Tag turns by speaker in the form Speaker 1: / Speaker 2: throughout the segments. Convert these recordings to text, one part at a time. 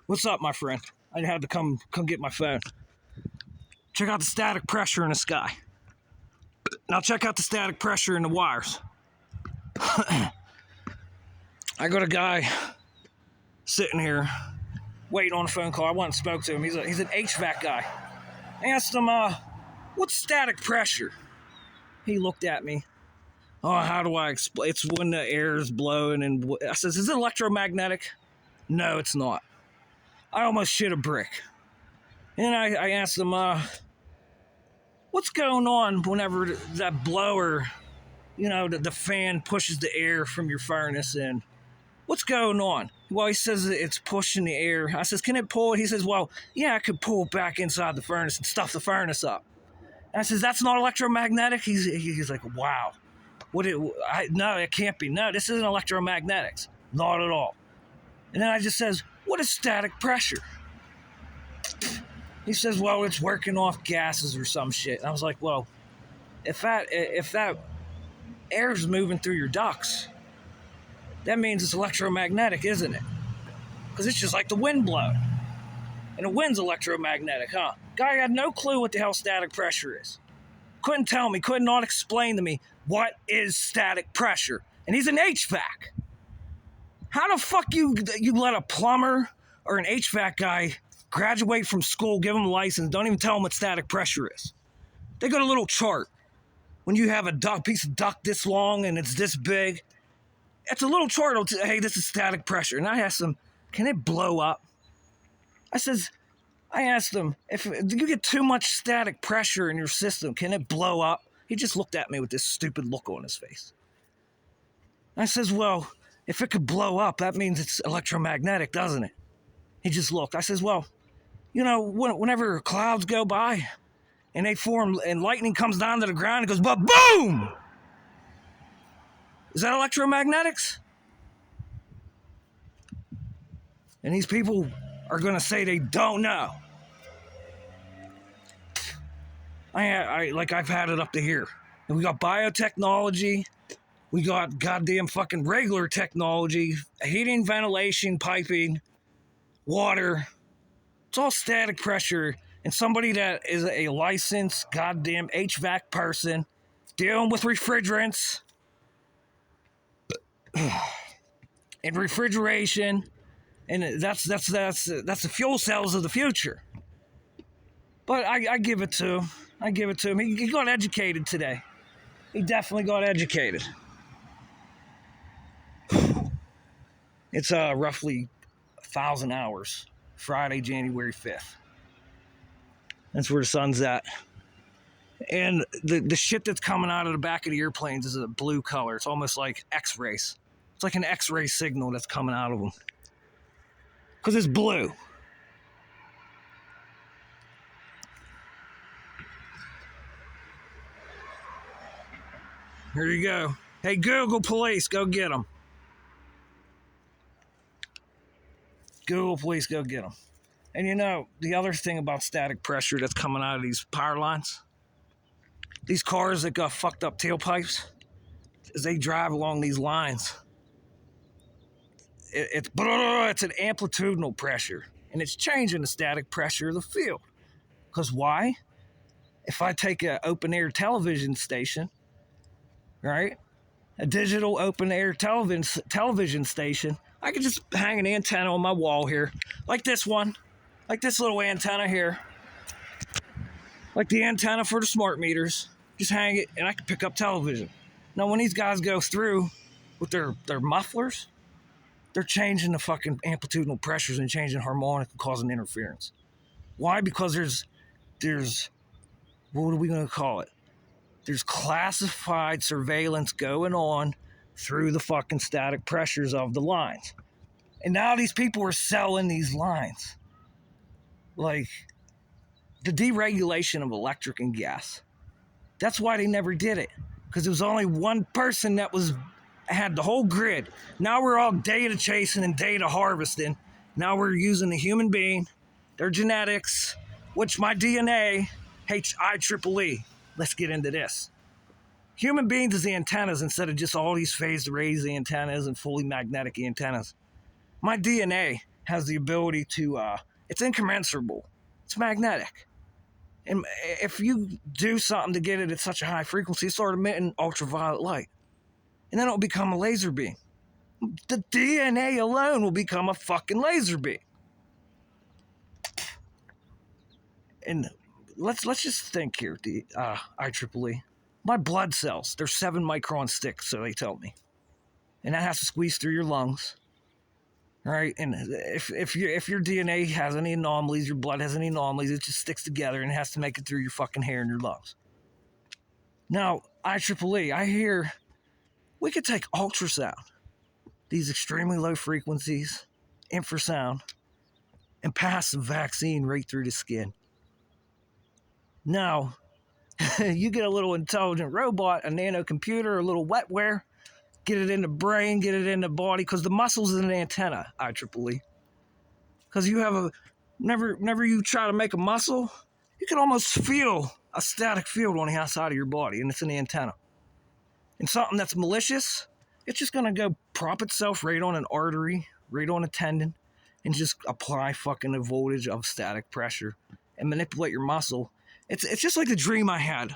Speaker 1: What's up, my friend? I had to come get my phone. Check out the static pressure in the sky. Now check out the static pressure in the wires. I got a guy sitting here waiting on a phone call. I went and spoke to him. He's an HVAC guy. I asked him, what's static pressure? He looked at me. Oh, how do I explain? It's when the air is blowing. And I says, is it electromagnetic? No, it's not. I almost shit a brick. And I asked him, what's going on whenever that blower, the fan pushes the air from your furnace in? What's going on? Well, he says it's pushing the air. I says, can it pull it? He says, well, yeah, I could pull it back inside the furnace and stuff the furnace up. And I says, that's not electromagnetic? He's like, wow. No, it can't be. No, this isn't electromagnetics. Not at all. And then I just says, what is static pressure? He says, well, it's working off gases or some shit. And I was like, well, if that air's moving through your ducts, that means it's electromagnetic, isn't it? Because it's just like the wind blowing. And the wind's electromagnetic, huh? Guy had no clue what the hell static pressure is. Couldn't tell me, could not explain to me what is static pressure. And he's an HVAC. How the fuck you let a plumber or an HVAC guy graduate from school, give them a license, don't even tell them what static pressure is? They got a little chart. When you have a piece of duct this long and it's this big, it's a little chart. Hey, this is static pressure. And I asked them, can it blow up? I asked him, if you get too much static pressure in your system, can it blow up? He just looked at me with this stupid look on his face. I says, well, if it could blow up, that means it's electromagnetic, doesn't it? He just looked. I says, well, whenever clouds go by and they form and lightning comes down to the ground, it goes, boom! Is that electromagnetics? And these people are going to say they don't know. I've had it up to here. And we got biotechnology. We got goddamn fucking regular technology, heating, ventilation, piping, water. It's all static pressure. And somebody that is a licensed goddamn HVAC person dealing with refrigerants and refrigeration, and that's the fuel cells of the future. But I give it to him. He got educated today. He definitely got educated. It's roughly 1,000 hours, Friday, January 5th. That's where the sun's at. And the shit that's coming out of the back of the airplanes is a blue color. It's almost like X-rays. It's like an X-ray signal that's coming out of them. Because it's blue. Here you go. Hey, Google police, go get them. Google police, go get them. And the other thing about static pressure that's coming out of these power lines, these cars that got fucked up tailpipes, as they drive along these lines, it's an amplitudinal pressure, and it's changing the static pressure of the field. Because why? If I take an open-air television station, right, a digital open-air television station, I could just hang an antenna on my wall here, like this one, like this little antenna here, like the antenna for the smart meters. Just hang it, and I can pick up television. Now, when these guys go through with their mufflers, they're changing the fucking amplitudinal pressures and changing harmonic and causing interference. Why? Because there's what are we going to call it? There's classified surveillance going on through the fucking static pressures of the lines. And now these people are selling these lines. Like the deregulation of electric and gas. That's why they never did it. Because there was only one person that had the whole grid. Now we're all data chasing and data harvesting. Now we're using the human being, their genetics, which my DNA, HIEEE. Let's get into this. Human beings is the antennas instead of just all these phased arrays antennas and fully magnetic antennas. My DNA has the ability to, it's incommensurable. It's magnetic. And if you do something to get it at such a high frequency, it starts emitting ultraviolet light. And then it'll become a laser beam. The DNA alone will become a fucking laser beam. And let's just think here, the IEEE. My blood cells, they're 7-micron thick, so they tell me. And that has to squeeze through your lungs. Right? And if your DNA has any anomalies, your blood has any anomalies, it just sticks together and it has to make it through your fucking hair and your lungs. Now, IEEE, I hear we could take ultrasound, these extremely low frequencies, infrasound, and pass the vaccine right through the skin. Now, you get a little intelligent robot, a nano computer, a little wetware, get it in the brain, get it in the body, because the muscle's an antenna, IEEE. Because you have whenever you try to make a muscle, you can almost feel a static field on the outside of your body, and it's an antenna. And something that's malicious, it's just going to go prop itself right on an artery, right on a tendon, and just apply fucking a voltage of static pressure and manipulate your muscle. It's just like the dream I had.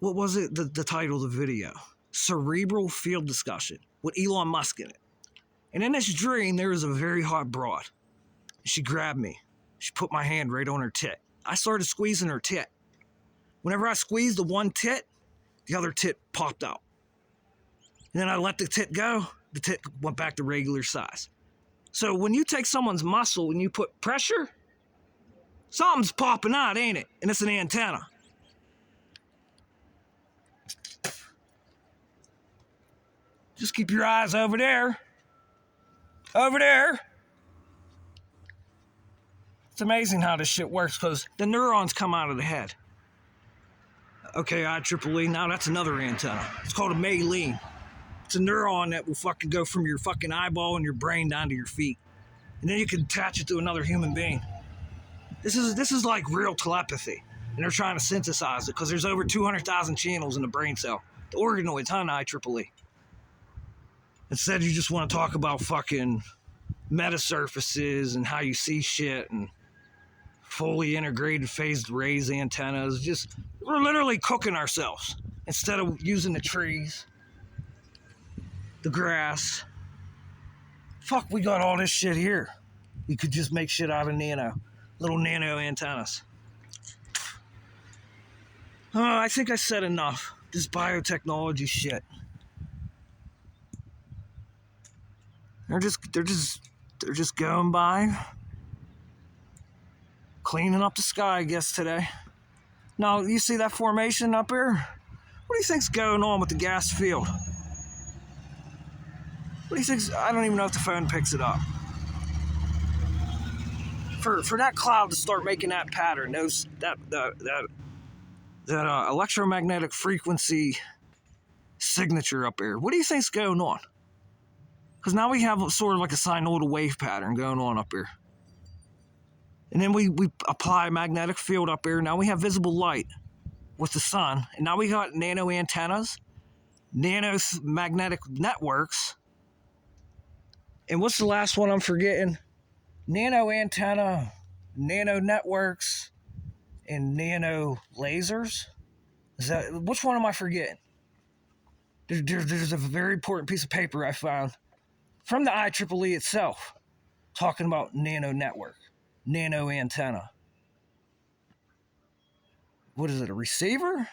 Speaker 1: What was it? The title of the video? Cerebral Field Discussion with Elon Musk in it. And in this dream, there was a very hot broad. She grabbed me. She put my hand right on her tit. I started squeezing her tit. Whenever I squeezed the one tit, the other tit popped out. And then I let the tit go. The tit went back to regular size. So when you take someone's muscle and you put pressure, something's popping out, ain't it? And it's an antenna. Just keep your eyes over there. Over there. It's amazing how this shit works because the neurons come out of the head. Okay, IEEE, now that's another antenna. It's called a maline. It's a neuron that will fucking go from your fucking eyeball and your brain down to your feet. And then you can attach it to another human being. This is like real telepathy. And they're trying to synthesize it because there's over 200,000 channels in the brain cell. The organoids, huh, IEEE? Instead, you just want to talk about fucking metasurfaces and how you see shit and fully integrated phased arrays antennas. Just, we're literally cooking ourselves instead of using the trees, the grass. Fuck, we got all this shit here. We could just make shit out of little nano antennas. I think I said enough. This biotechnology shit. They're just going by, cleaning up the sky, I guess, today. Now, you see that formation up here? What do you think's going on with the gas field? What do you think's, I don't even know if the phone picks it up. For that cloud to start making that pattern, that electromagnetic frequency signature up here, what do you think's going on? Because now we have sort of like a sinusoidal wave pattern going on up here. And then we apply a magnetic field up here. Now we have visible light with the sun. And now we got nano antennas, nano magnetic networks. And what's the last one I'm forgetting? Nano antenna, nano networks, and nano lasers. Which one am I forgetting? There's a very important piece of paper I found from the IEEE itself, talking about nano network, nano antenna. What is it, a receiver?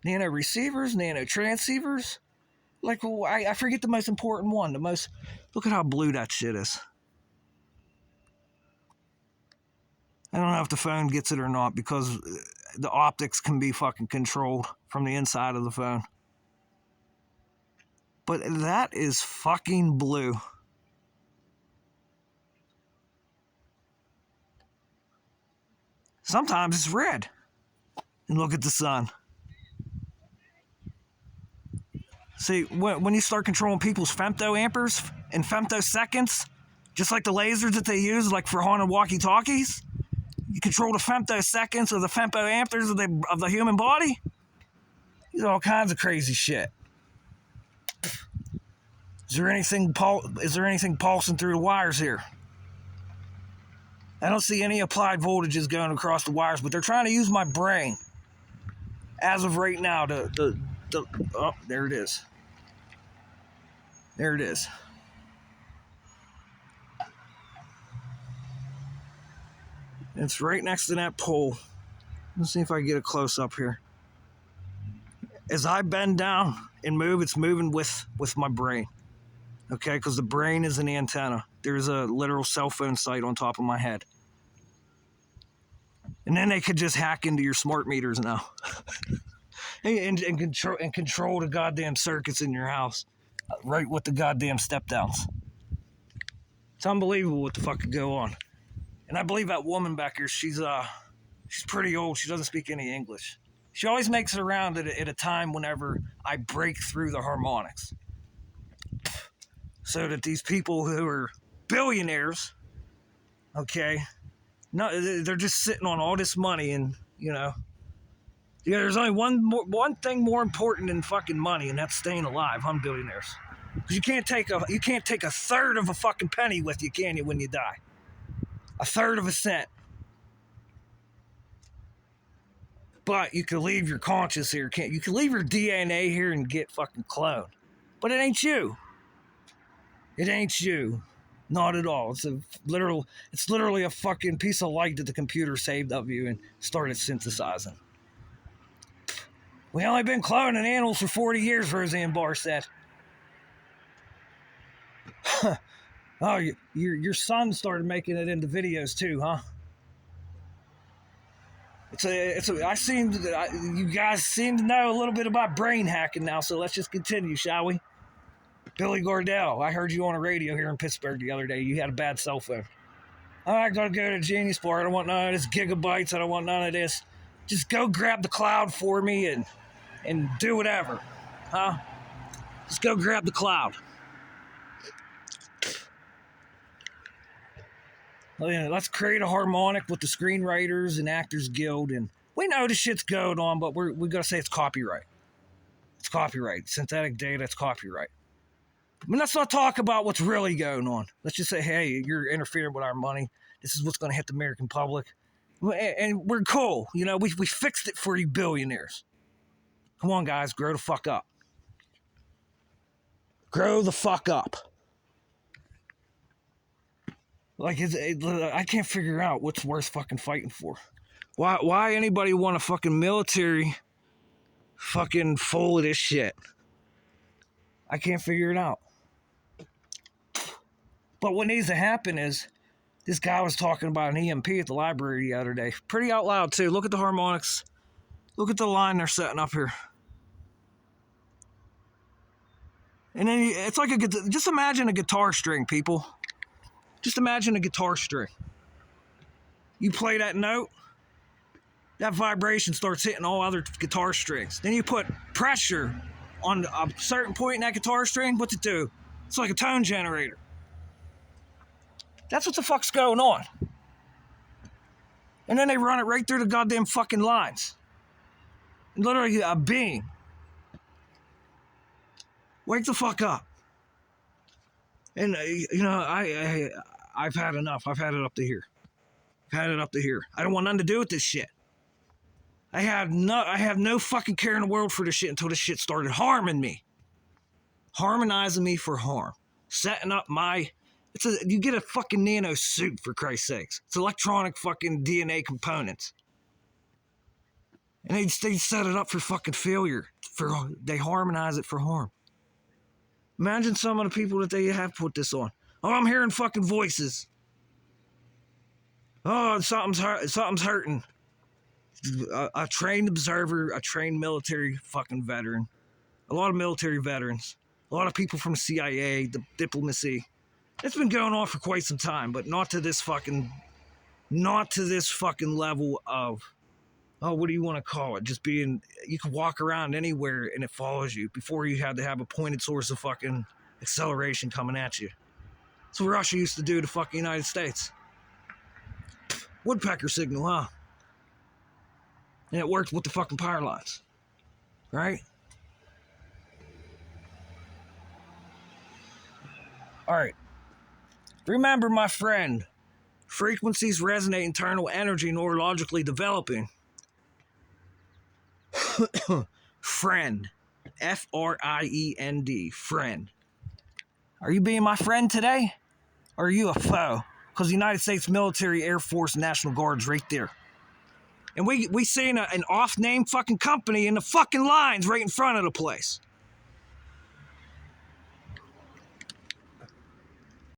Speaker 1: Nano receivers, nano transceivers? Like, I forget the most important one. Look at how blue that shit is. I don't know if the phone gets it or not because the optics can be fucking controlled from the inside of the phone. But that is fucking blue. Sometimes it's red. And look at the sun. See, when you start controlling people's femtoamperes and femtoseconds, just like the lasers that they use, like for haunted walkie-talkies, you control the femtoseconds or the femtoamperes of the human body. There's all kinds of crazy shit. Is there anything pulsing through the wires here? I don't see any applied voltages going across the wires, but they're trying to use my brain as of right now oh, there it is. There it is. It's right next to that pole. Let's see if I can get a close up here. As I bend down and move, it's moving with my brain. Okay, because the brain is an antenna. There's a literal cell phone site on top of my head. And then they could just hack into your smart meters now. and control the goddamn circuits in your house. Right with the goddamn step downs. It's unbelievable what the fuck could go on. And I believe that woman back here, she's pretty old. She doesn't speak any English. She always makes it around at a time whenever I break through the harmonics. So that these people who are billionaires, okay, no, they're just sitting on all this money, and there's only one thing more important than fucking money, and that's staying alive. Billionaires, because you can't take a third of a fucking penny with you, can you, when you die? A third of a cent. But you can leave your conscience here, can't you? You can leave your DNA here and get fucking cloned, but it ain't you. It ain't you. Not at all. It's literally a fucking piece of light that the computer saved of you and started synthesizing. We only been cloning animals for 40 years, Roseanne Barr said. Oh, your son started making it into videos too, huh? You guys seem to know a little bit about brain hacking now, so let's just continue, shall we? Billy Gardell, I heard you on the radio here in Pittsburgh the other day. You had a bad cell phone. I gotta go to Genius Bar. I don't want none of this gigabytes. I don't want none of this. Just go grab the cloud for me and do whatever. Huh? Just go grab the cloud. Let's create a harmonic with the Screenwriters and Actors Guild. And we know this shit's going on, but we gotta say it's copyright. It's copyright. Synthetic data, it's copyright. I mean, let's not talk about what's really going on. Let's just say, hey, you're interfering with our money. This is what's going to hit the American public. And we're cool. We fixed it for you billionaires. Come on, guys, grow the fuck up. Grow the fuck up. I can't figure out what's worth fucking fighting for. Why anybody want a fucking military fucking full of this shit? I can't figure it out. But what needs to happen is, this guy was talking about an EMP at the library the other day. Pretty out loud, too. Look at the harmonics. Look at the line they're setting up here. And then it's like just imagine a guitar string, people. Just imagine a guitar string. You play that note, that vibration starts hitting all other guitar strings. Then you put pressure on a certain point in that guitar string. What's it do? It's like a tone generator. That's what the fuck's going on. And then they run it right through the goddamn fucking lines. Literally a beam. Wake the fuck up. And I've had enough. I've had it up to here. I don't want nothing to do with this shit. I have no fucking care in the world for this shit until this shit started harming me. Harmonizing me for harm. Setting up you get a fucking nano suit, for Christ's sakes. It's electronic fucking DNA components. And they set it up for fucking failure. They harmonize it for harm. Imagine some of the people that they have put this on. Oh, I'm hearing fucking voices. Oh, something's hurting. A trained observer, a trained military fucking veteran. A lot of military veterans. A lot of people from the CIA, the diplomacy. It's been going on for quite some time, but not to this fucking level of, what do you want to call it? Just being, you can walk around anywhere and it follows you. Before you had to have a pointed source of fucking acceleration coming at you. That's what Russia used to do to fucking United States. Woodpecker signal, huh? And it worked with the fucking power lines. Right? All right. Remember, my friend, frequencies resonate internal energy neurologically developing. Friend. Friend. Friend. Are you being my friend today? Or are you a foe? Because the United States military, Air Force, National Guard's right there. And we seen an off-name fucking company in the fucking lines right in front of the place.